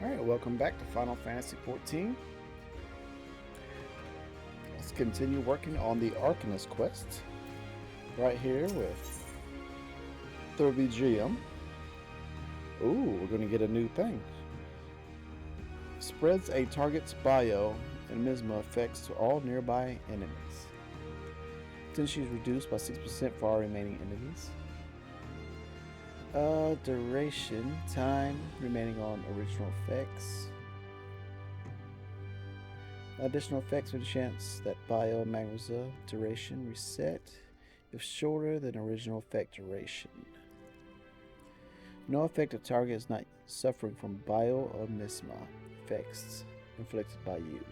Alright, welcome back to Final Fantasy XIV. Let's continue working on the Arcanist quest. Right here with the BGM. Ooh, we're going to get a new thing. Spreads a target's bio and misma effects to all nearby enemies. Tension is reduced by 6% for all remaining enemies. Duration, time remaining on original effects. Additional effects with a chance that bio magnesia duration reset if shorter than original effect duration. No effective target is not suffering from bio or misma effects inflicted by you.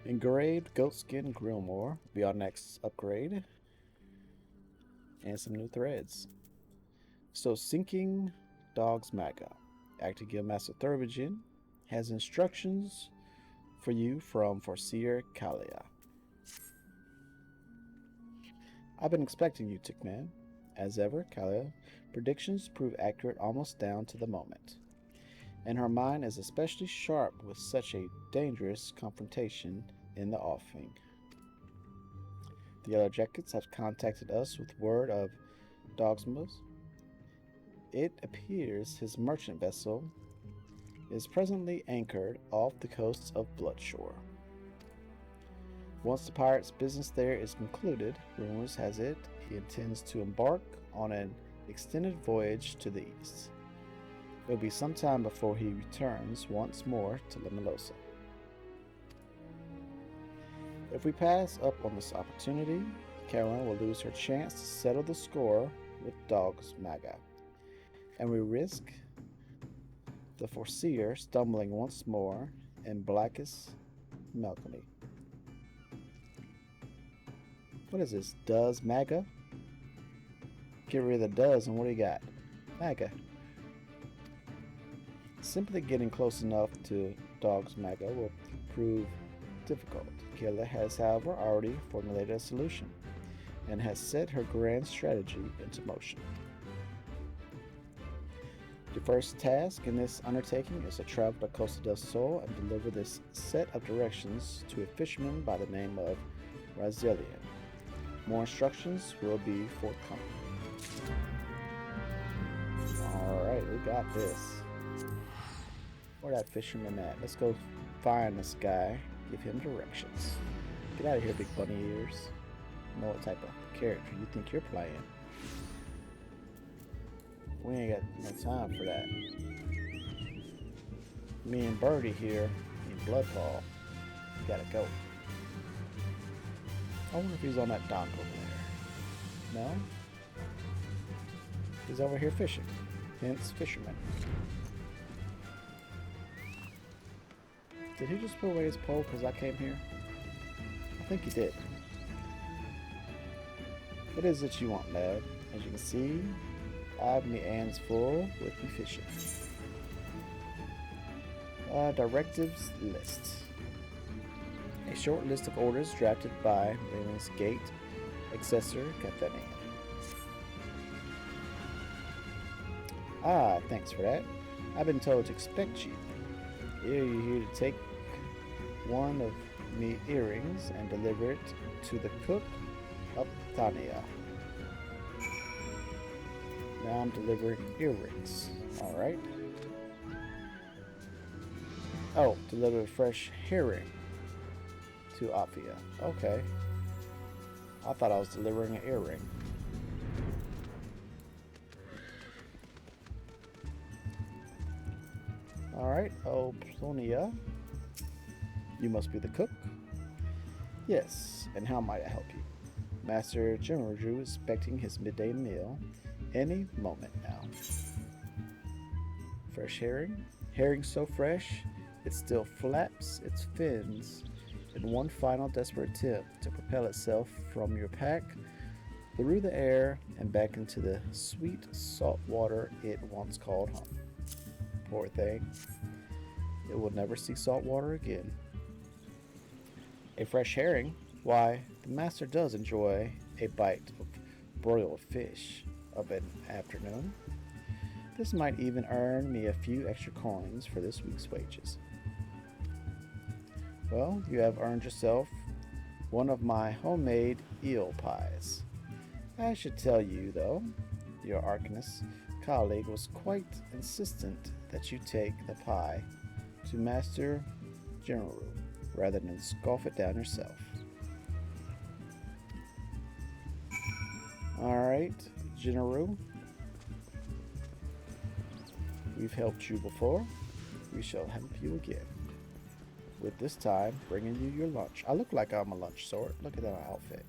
Engraved Goatskin Grillmore be our next upgrade. And some new threads. So Sinking Dogsmaga. Active Guildmaster Thurbidgen has instructions for you from Foreseer Kalia. I've been expecting you, Tickman. As ever, Kalia predictions prove accurate almost down to the moment. And her mind is especially sharp with such a dangerous confrontation in the offing. The Yellow Jackets have contacted us with word of Dogsma's. It appears his merchant vessel is presently anchored off the coasts of Bloodshore. Once the pirate's business there is concluded, rumors has it he intends to embark on an extended voyage to the east. It will be some time before he returns once more to Limalosa. If we pass up on this opportunity, Karen will lose her chance to settle the score with Dogsmaga, and we risk the Foreseer stumbling once more in blackest melancholy. What is this? Doesmaga? Get rid of the does, and what do you got? Maga. Simply getting close enough to Dogsmaga will prove difficult. Killa has, however, already formulated a solution and has set her grand strategy into motion. The first task in this undertaking is to travel to Costa del Sol and deliver this set of directions to a fisherman by the name of Razelian. More instructions will be forthcoming. Alright, we got this. Where that fisherman at? Let's go find this guy. Give him directions. Get out of here, big bunny ears. I know what type of character you think you're playing. We ain't got no time for that. Me and Birdie here in Bloodfall. Gotta go. I wonder if he's on that dock over there. No? He's over here fishing. Hence, fisherman. Did he just put away his pole because I came here? I think he did. What is it you want, lad? As you can see, I've my hands full with me fishing. Directives list. A short list of orders drafted by Raven's Gate Accessor Cathanian. Ah, thanks for that. I've been told to expect you. Here you're here to take one of me earrings and deliver it to the cook of Tania. Now I'm delivering earrings. Alright. Oh, deliver a fresh herring to Afia. Okay. I thought I was delivering an earring. Alright, oh Plonia. You must be the cook? Yes, and how might I help you? Master Jimmerju is expecting his midday meal any moment now. Fresh herring? Herring so fresh, it still flaps its fins in one final desperate attempt to propel itself from your pack through the air and back into the sweet salt water it once called home. Poor thing. It will never see salt water again. A fresh herring? Why, the master does enjoy a bite of broiled fish of an afternoon. This might even earn me a few extra coins for this week's wages. Well, you have earned yourself one of my homemade eel pies. I should tell you, though, your Arcanist colleague was quite insistent that you take the pie to Master General rather than scoff it down yourself. Alright, General. We've helped you before. We shall help you again. With this time, bringing you your lunch. I look like I'm a lunch sort. Look at that outfit.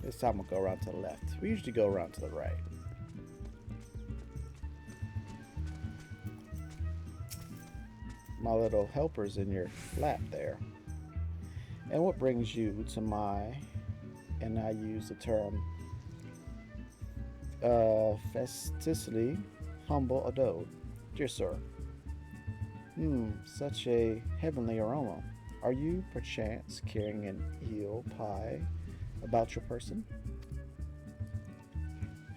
This time we'll go around to the left. We usually go around to the right. My little helper's in your lap there. And what brings you to my, and I use the term festiciously humble abode. Dear sir, such a heavenly aroma. Are you perchance carrying an eel pie about your person?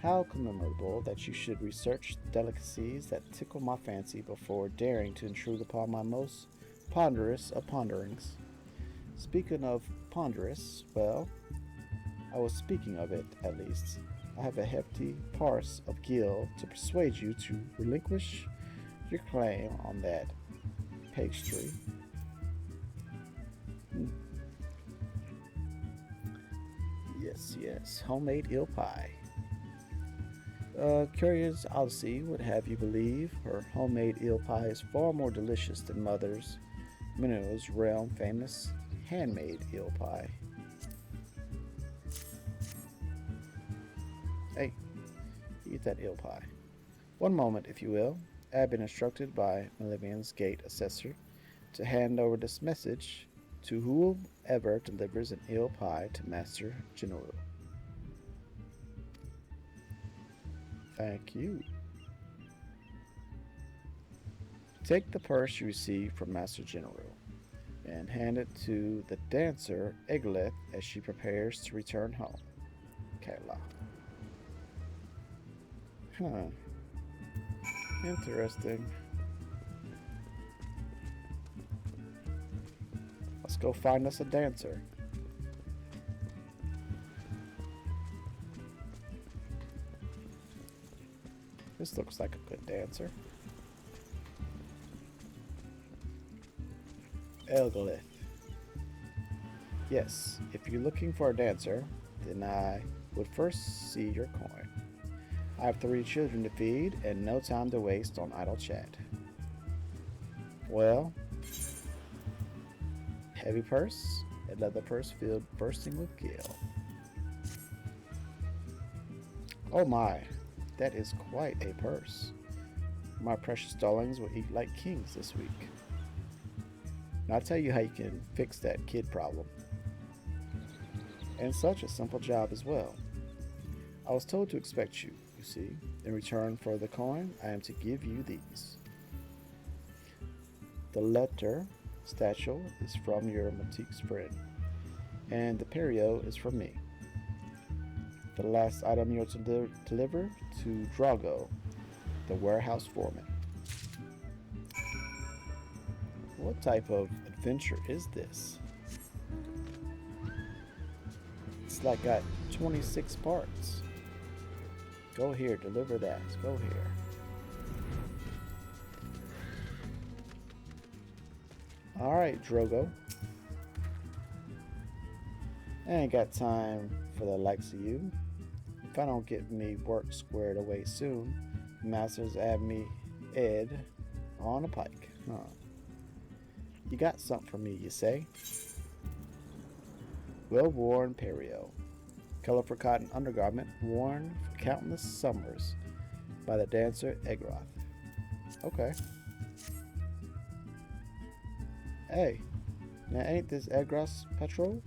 How commemorable that you should research delicacies that tickle my fancy before daring to intrude upon my most ponderous of ponderings. Speaking of ponderous, well, I was speaking of it at least. I have a hefty parse of gil to persuade you to relinquish your claim on that pastry. Yes, homemade eel pie. Curious Odyssey would have you believe her homemade eel pie is far more delicious than Mother's Minnows' realm famous handmade eel pie. Hey, eat that eel pie. One moment, if you will. I have been instructed by Malivian's Gate Assessor to hand over this message to whoever delivers an eel pie to Master General. Thank you. Take the purse you received from Master General and hand it to the dancer Egleth as she prepares to return home. Kayla. Interesting. Let's go find us a dancer. This looks like a good dancer. Egleth. Yes, if you're looking for a dancer, then I would first see your coin. I have 3 children to feed and no time to waste on idle chat. Well, heavy purse, a leather purse filled bursting with gil. Oh my, that is quite a purse. My precious darlings will eat like kings this week. Now I'll tell you how you can fix that kid problem. And such a simple job as well. I was told to expect you, you see. In return for the coin, I am to give you these. The letter statue is from your Matique's friend, and the perio is from me. The last item you're to deliver to Drago, the warehouse foreman. What type of adventure is this? It's like got 26 parts. Go here, deliver that. Go here. Alright, Drogo. I ain't got time for the likes of you. If I don't get me work squared away soon, Masters have me Ed on a pike. Huh. You got something for me, you say? Well-worn perio. Colorful cotton undergarment worn for countless summers by the dancer Egroth. Okay. Hey, now ain't this Egroth's patrol?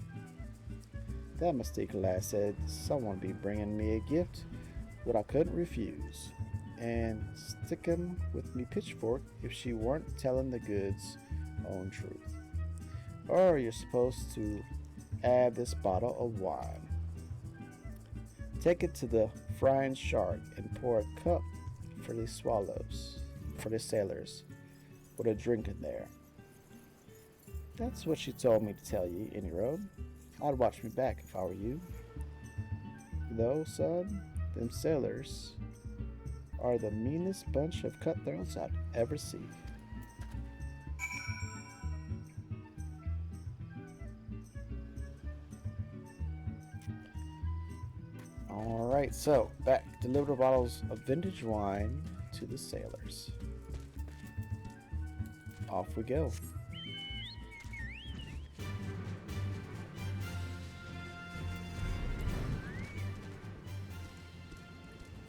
That mystique lass said someone be bringing me a gift what I couldn't refuse, and stick him with me pitchfork if she weren't telling the goods own truth. Or you're supposed to add this bottle of wine. Take it to the frying shark and pour a cup for the swallows, for the sailors, with a drink in there. That's what she told me to tell you, any road. I'd watch me back if I were you. Though, son, them sailors are the meanest bunch of cutthroats I'd ever see. Alright, so back. Deliver bottles of vintage wine to the sailors. Off we go.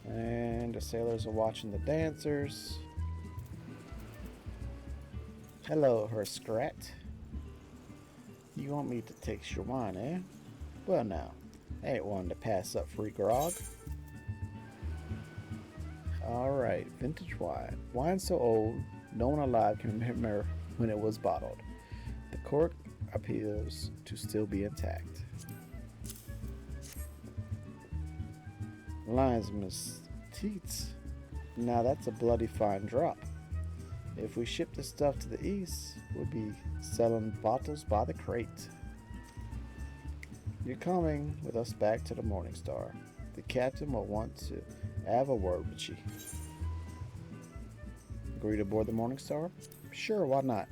And the sailors are watching the dancers. Hello, Her Scrat. You want me to taste your wine, eh? Well now, I ain't one to pass up free grog. Alright, vintage wine. Wine so old, no one alive can remember when it was bottled. The cork appears to still be intact. Lines, Miss Teats. Now that's a bloody fine drop. If we ship this stuff to the east, we'll be selling bottles by the crate. You're coming with us back to the Morning Star. The captain will want to have a word with you. Agree to board the Morning Star? Sure, why not?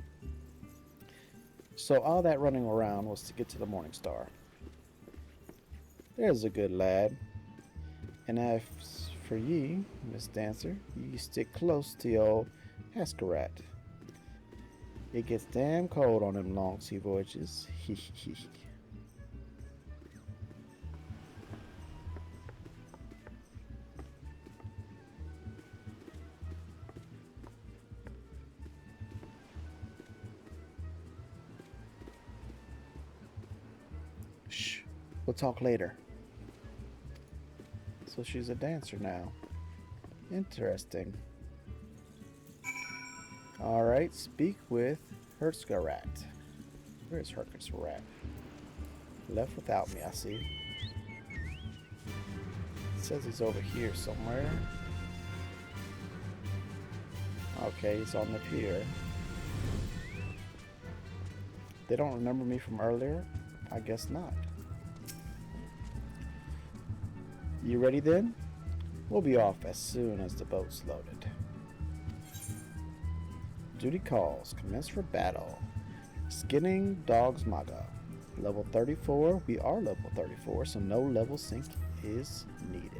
So all that running around was to get to the Morning Star. There's a good lad. And as for ye, Miss Dancer, ye stick close to your old Hascarat. It gets damn cold on them long sea voyages. Hee hee hee. Shh, we'll talk later. So she's a dancer now. Interesting. Alright, speak with Hertzgarat. Where's Hertzgarat? Left without me, I see. It says he's over here somewhere. Okay, he's on the pier. They don't remember me from earlier? I guess not. You ready then? We'll be off as soon as the boat's loaded. Duty calls. Commence for battle. Skinning Dogsmaga. Level 34. We are level 34, so no level sync is needed.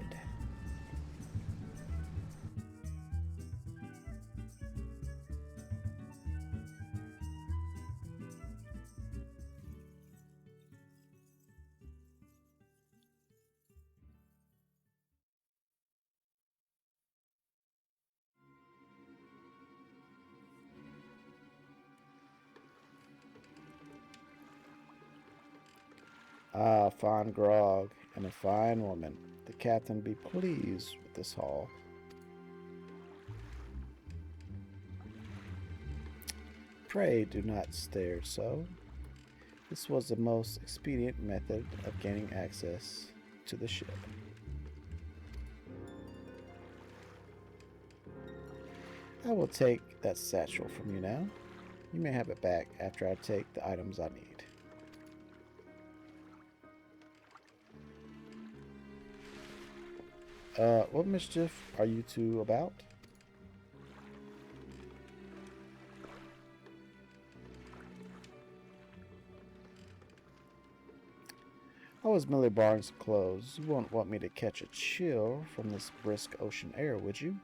Ah, fine grog and a fine woman. The captain be pleased with this haul. Pray do not stare so. This was the most expedient method of gaining access to the ship. I will take that satchel from you now. You may have it back after I take the items I need. What mischief are you two about? I was merely borrowing some clothes. You won't want me to catch a chill from this brisk ocean air, would you?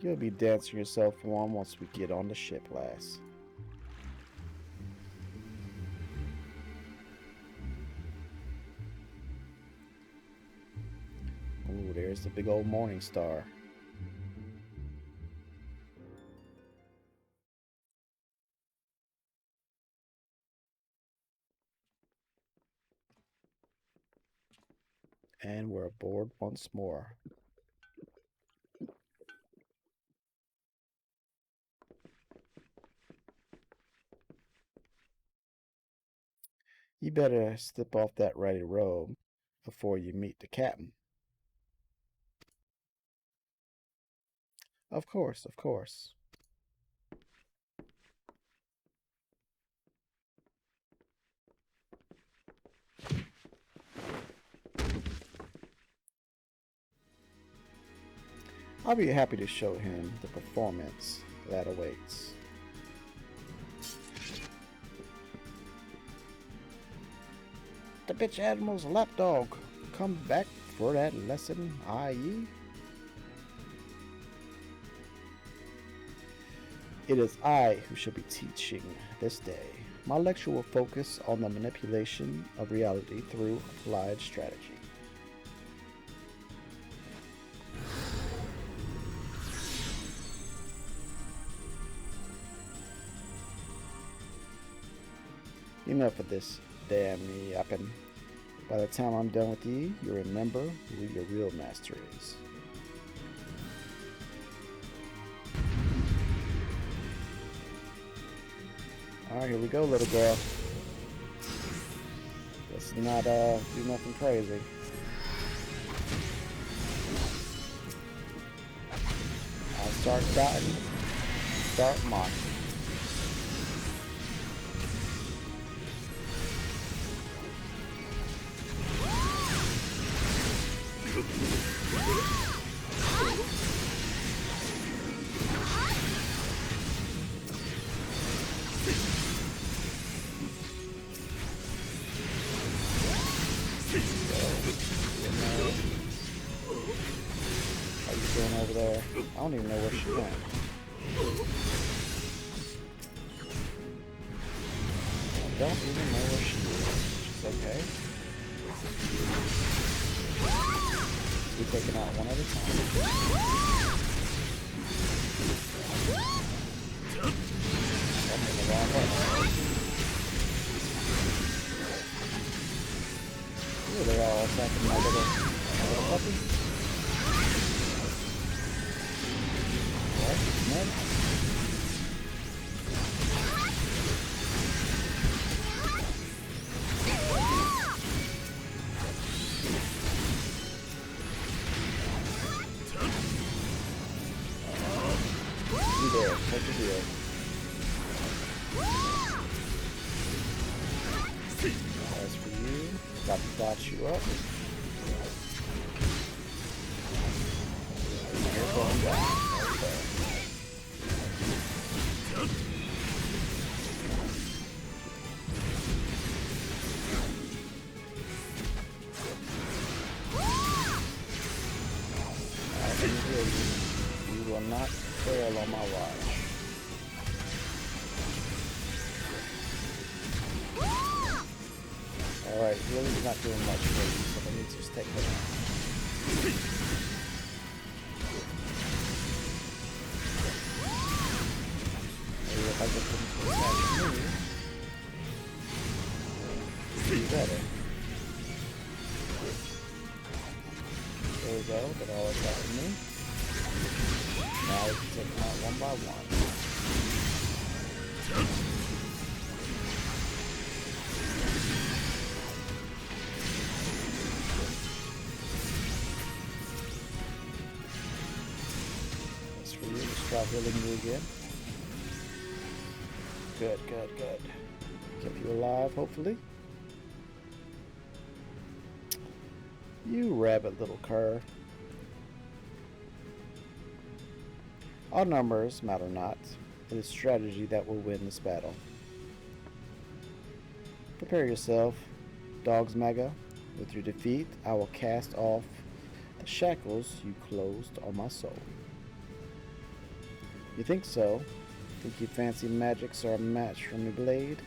You'll be dancing yourself warm once we get on the ship, lass. Ooh, there's the big old Morning Star. And we're aboard once more. You better slip off that ratty robe before you meet the captain. Of course, of course. I'll be happy to show him the performance that awaits. The bitch Admiral's lapdog come back for that lesson, i.e. It is I who shall be teaching this day. My lecture will focus on the manipulation of reality through applied strategy. Enough of this damn yapping. By the time I'm done with you, you'll remember who your real master is. Alright, here we go, little girl. Let's not do nothing crazy. I'll start dotting, start mocking. Over there. I don't even know where she went. I don't even know where she is. She's okay. We're taking out one at a time. I'm in the wrong way. Ooh, they're all attacking my little puppy. What? You there, what you do? As for you, got to dot you up. You're going down. Okay. You will not fail on my watch. Alright, healing's not doing much for you, so let me just take that out. Maybe if I get them to attack me, it'll be better. There we go, they're all attacking me. Now we can take them out one by one. That's for you, just try healing you again. Good, good, good. Kept you alive, hopefully. You rabbit little cur. Our numbers matter not. It is strategy that will win this battle. Prepare yourself, Dogsmaga. With your defeat, I will cast off the shackles you closed on my soul. You think so? Think you fancy magics are a match from your blade?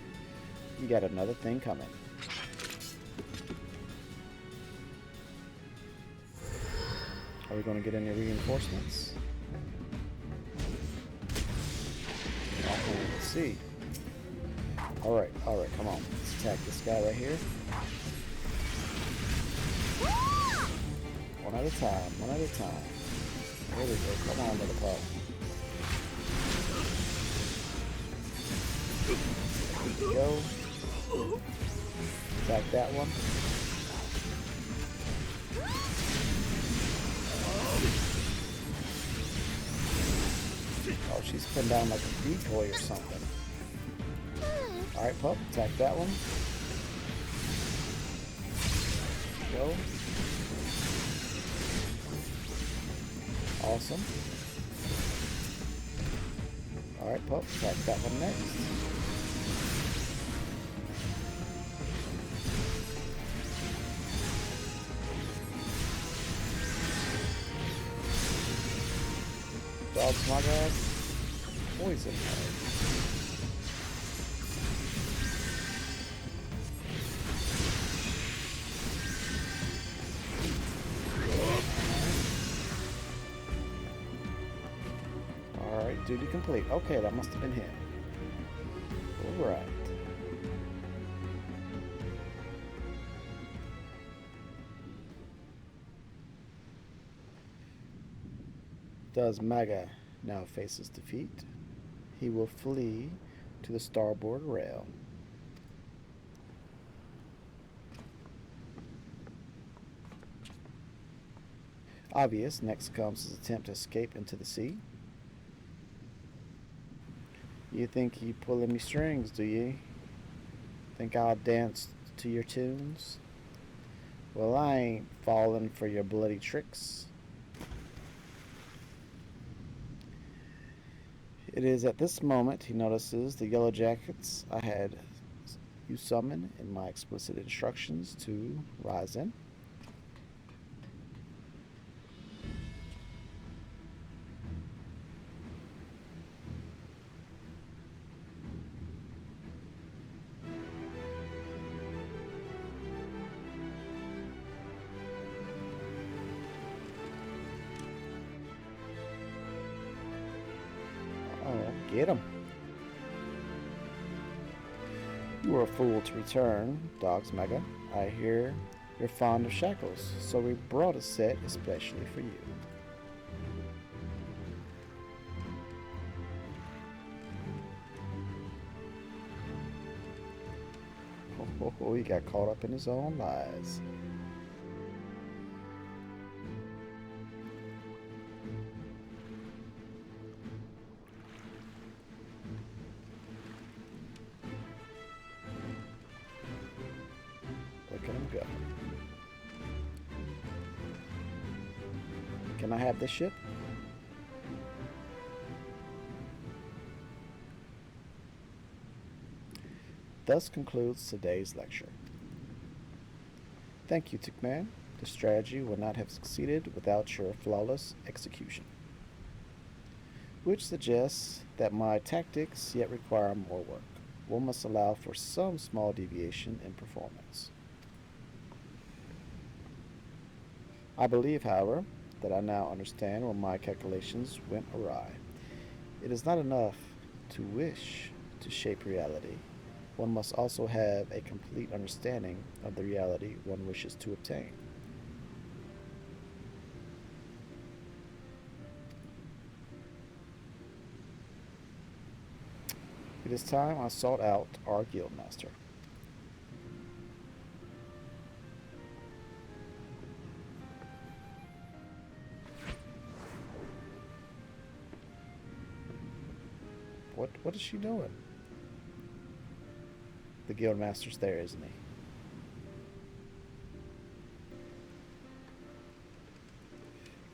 You got another thing coming. Are we going to get any reinforcements? Let's see. Alright, come on. Let's attack this guy right here. One at a time, one at a time. There we go. Come on, little pup. There we go. Attack that one. Oh, she's pinned down like a decoy or something. Alright, pup, attack that one. Go. Awesome. Alright, pup, attack that one next. Doesmaga, poison head. Alright, duty complete. Okay, that must have been him. Alright. Doesmaga now faces defeat. He will flee to the starboard rail. Obvious, next comes his attempt to escape into the sea. You think you pulling me strings, do you? Think I'll dance to your tunes? Well, I ain't falling for your bloody tricks. It is at this moment he notices the yellow jackets I had you summon in my explicit instructions to rise in. Get him. You were a fool to return, Dogsmaga. I hear you're fond of shackles, so we brought a set especially for you. Oh, he got caught up in his own lies. Go. Can I have this ship? Thus concludes today's lecture. Thank you, Tickman. The strategy would not have succeeded without your flawless execution, which suggests that my tactics yet require more work. One must allow for some small deviation in performance. I believe, however, that I now understand where my calculations went awry. It is not enough to wish to shape reality. One must also have a complete understanding of the reality one wishes to obtain. It is time I sought out our guildmaster. What is she doing? The guildmaster's there, isn't he?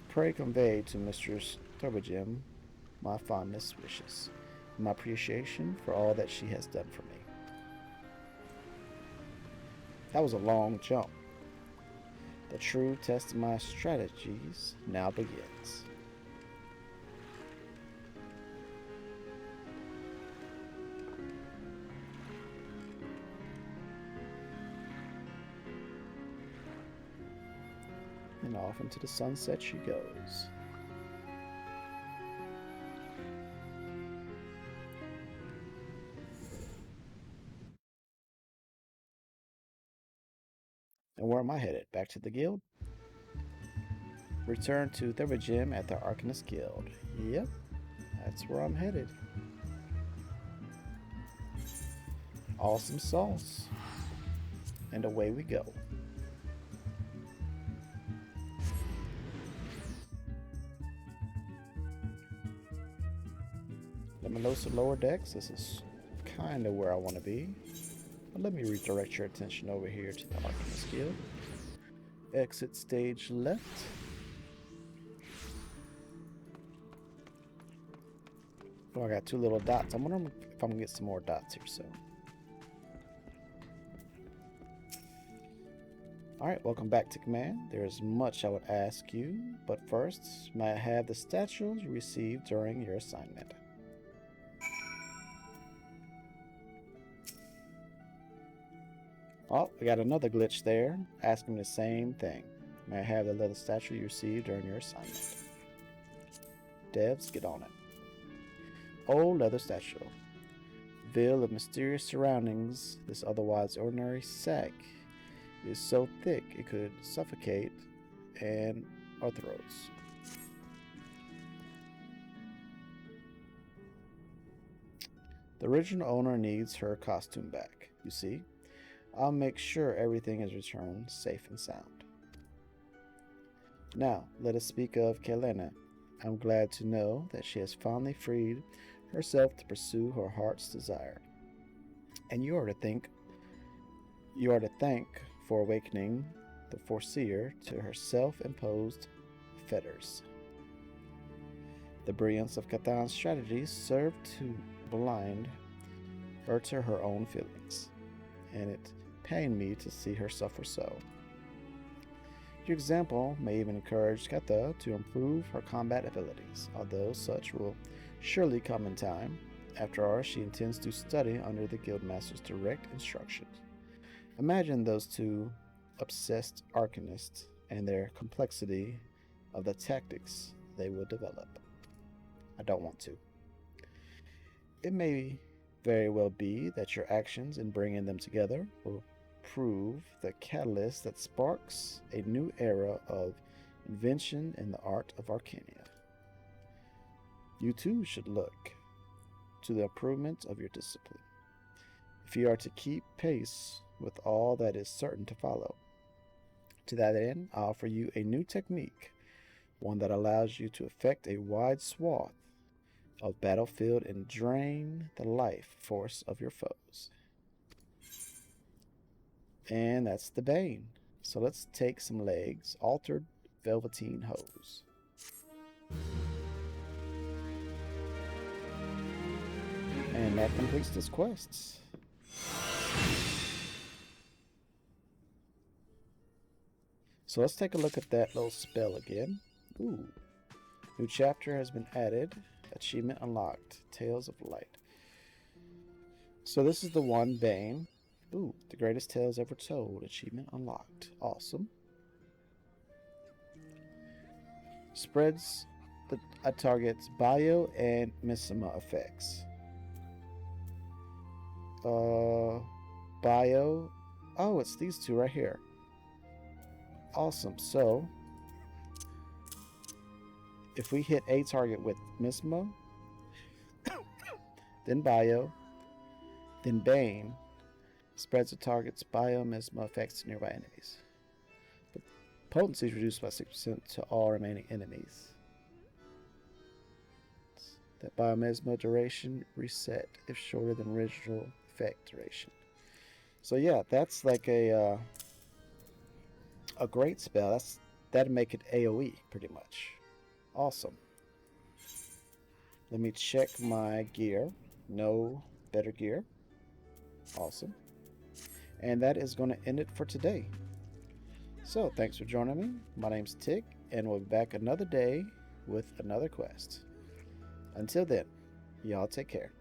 Pray convey to Mr. Turbogem my fondest wishes, my appreciation for all that she has done for me. That was a long jump. The true test of my strategies now begins. And off into the sunset she goes. And where am I headed? Back to the guild? Return to Thurbogem at the Arcanist Guild. Yep, that's where I'm headed. Awesome sauce. and away we go. Leminosa Lower Decks, this is kind of where I want to be. But let me redirect your attention over here to the Alchemist Guild. Exit stage left. Oh, I got 2 little dots. I'm wondering if I'm going to get some more dots here soon. Alright, welcome back to command. There is much I would ask you, but first, may I have the statues you received during your assignment? Oh, we got another glitch there, asking the same thing. May I have the leather statue you received during your assignment? Devs, get on it. Old leather statue. Veil of mysterious surroundings, this otherwise ordinary sack is so thick it could suffocate an arthros. The original owner needs her costume back, you see. I'll make sure everything is returned safe and sound. Now, let us speak of Kelena. I'm glad to know that she has finally freed herself to pursue her heart's desire. And you are to thank for awakening the Foreseer to her self-imposed fetters. The brilliance of Cathan's strategies served to blind her to her own feelings, and it pained me to see her suffer so. Your example may even encourage Catha to improve her combat abilities, although such will surely come in time. After all, she intends to study under the Guildmaster's direct instructions. Imagine those 2 obsessed arcanists and their complexity of the tactics they will develop. I don't want to. It may very well be that your actions in bringing them together will prove the catalyst that sparks a new era of invention in the art of Arcania. You too should look to the improvement of your discipline, if you are to keep pace with all that is certain to follow. To that end, I offer you a new technique, one that allows you to affect a wide swath of battlefield and drain the life force of your foes. And that's the Bane. So let's take some legs. Altered Velveteen Hose. And that completes this quest. So let's take a look at that little spell again. Ooh. New chapter has been added. Achievement unlocked. Tales of Light. So this is the one, Bane. Ooh, the greatest tales ever told. Achievement unlocked. Awesome. Spreads a target's bio and misima effects. Bio. Oh, it's these 2 right here. Awesome. So, if we hit a target with misima, then bio, then Bane, spreads the target's bio-misma effects to nearby enemies. The potency is reduced by 6% to all remaining enemies. That bio-misma duration reset if shorter than original effect duration. So yeah, that's like a great spell. That'd make it AoE pretty much. Awesome. Let me check my gear. No better gear. Awesome. And that is going to end it for today. So, thanks for joining me. My name's Tick, and we'll be back another day with another quest. Until then, y'all take care.